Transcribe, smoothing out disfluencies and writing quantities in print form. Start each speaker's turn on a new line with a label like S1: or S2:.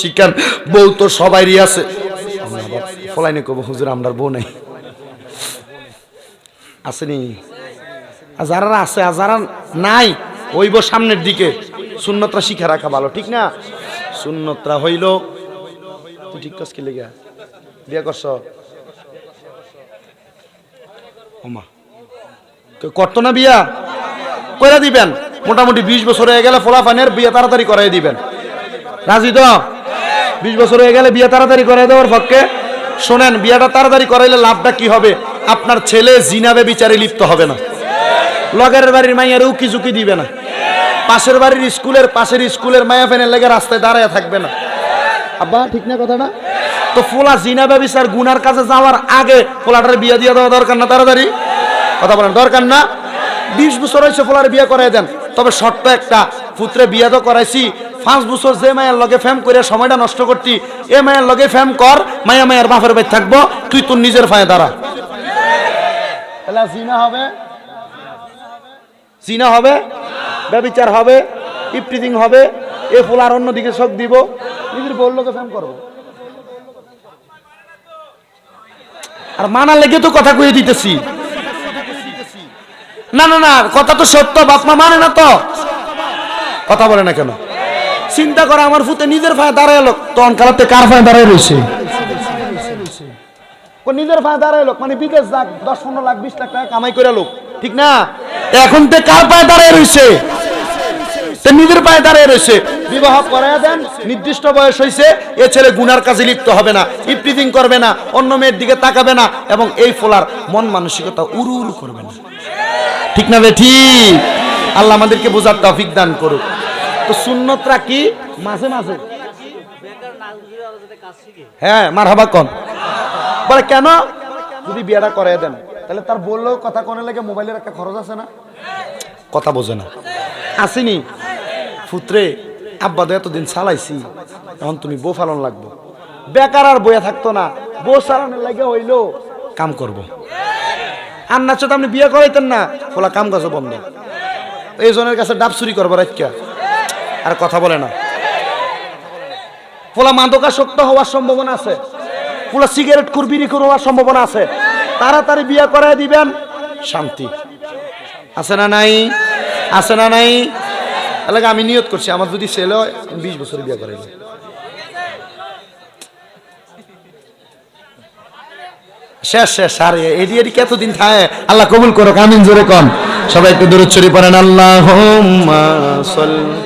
S1: শিখান। বউ তো সবারই আছে, ফলাইনে কব হুজুর আমরার বউ নাই আসেনি, যারা আছে আর যারা নাই ওইব সামনের দিকে। সুন্নতরা শিখে রাখা ভালো, ঠিক না? সুন্নতরা হইল, তুই ঠিক কাজ কি লেগে বিয়ে করছ? ওমা করতো না বিয়া কইরা দিবেন, মোটামুটি 20 বছর হয়ে গেলে ফলাফানের বিয়ে তাড়াতাড়ি করাই দিবেন। রাজি তো? 20 বছর হয়ে গেলে বিয়ে তাড়াতাড়ি করাই দেওয়ার পক্ষে। শোনেন, বিয়াটা তাড়াতাড়ি করাইলে লাভটা কি হবে? আপনার ছেলে জিনাবে বিচারে লিপ্ত হবে না, লগের বাড়ির মাইয়ার উকি ঝুঁকি দিবে না, পাশের বাড়ির স্কুলের মায়া ফেনের লেগে রাস্তায় দাঁড়ায় থাকবে না। আব্বা ঠিক না কথাটা? তো ফোলা জিনাবে বিচার গুনার কাছে যাওয়ার আগে ফোলাটার বিয়ে দিয়ে দেওয়া দরকার না? তাড়াতাড়ি কথা বলেন, দরকার না? 20 বছর হয়েছে ফোলার বিয়ে করাই দেন, তবে শর্ত একটা, পুত্রে বিয়ে তো করাইছি, 5 বছর যে মায়ের লগে ফ্যাম করে সময়টা নষ্ট করতি, এ মায়ের লগে ফ্যাম কর, মায়ের বাপের বাড়ি থাকবো, তুই তোর নিজের পায়ে দাঁড়া। জিনা হবে, জিনা হবে, ব্যভিচার হবে, ইফটিজিং হবে, এ ফোলার অন্যদিকে শোক দিব, নিজের বউর লগে ফ্যাম করবো। আর মানা লেগে তো কথা কয়ে দিতেছি, না না না কথা তো সত্য, বাপ মা মানে না তো কথা বলে না কেন? চিন্তা করে আমার ফুতে নিজের পায়ে দাঁড়াইলো, তখন কালাতে কার পায়ে দাঁড়াই রয়েছে? নিজের পায়ে দাঁড়াই লোক, মানে বিদেশ যাক 10-15 লাখ 20 লাখ টাকা কামাই করে লোক, ঠিক না? এখন তে কার পায়ে দাঁড়াই রয়েছে? নিজের পায়ে দাঁড়ায় রয়েছে। বিবাহ করাইয়া দেন, নির্দিষ্ট বয়স হয়েছে, এ ছেলে গুনার কাজে লিপ্ত হবে না, ইফটিজিং করবে না, অন্য মেয়ের দিকে তাকাবে না, এবং এই ফোলার মন মানসিকতা উড়ু উড়ু করবে না, ঠিক না বে ঠিক? আল্লাহ আমাদেরকে বোঝার তৌফিক দান করুক। তো সুন্নতরা কি? মাঝে মাঝে হ্যাঁ মারহাবা কোন বলে কেন? যদি বিয়েটা করাই দেন তাহলে তার বললেও কথা কোনে লাগে, মোবাইলের একটা খরচ আছে না? কথা বোঝে না, আসেনি? পুত্রে আব্বা তো এতদিন চালাইছি, এখন তুমি বউ ফালন লাগবো, বেকার আর বইয়া থাকতো না, বউ চালানোর লাগে হইলো কাম করবো। আর না আপনি বিয়ে করাইতেন না, ফোলা কাম কাজ বন্ধ, এই জনের কাছে ডাব চুরি করবো রাখা, আর কথা বলে না। ফোলা মাদকাসক্ত হওয়ার সম্ভাবনা আছে, ফোলা সিগারেট বিড়ি হওয়ার সম্ভাবনা আছে। তাড়াতাড়ি বিয়ে করাই দিবেন, শান্তি আছে না নাই? আছে না নাই? এলাকা আমি নিয়ত করছি, আমার যদি ছেলে হয় 20 বছর বিয়ে করাই। শেষ শেষ আর এডি কতদিন থাকে? আল্লাহ কবুল করুক, আমিন জোরে কন। সবাই একটু দরুদ শরীফ পড়েন, আল্লাহুম্মা সাল্লি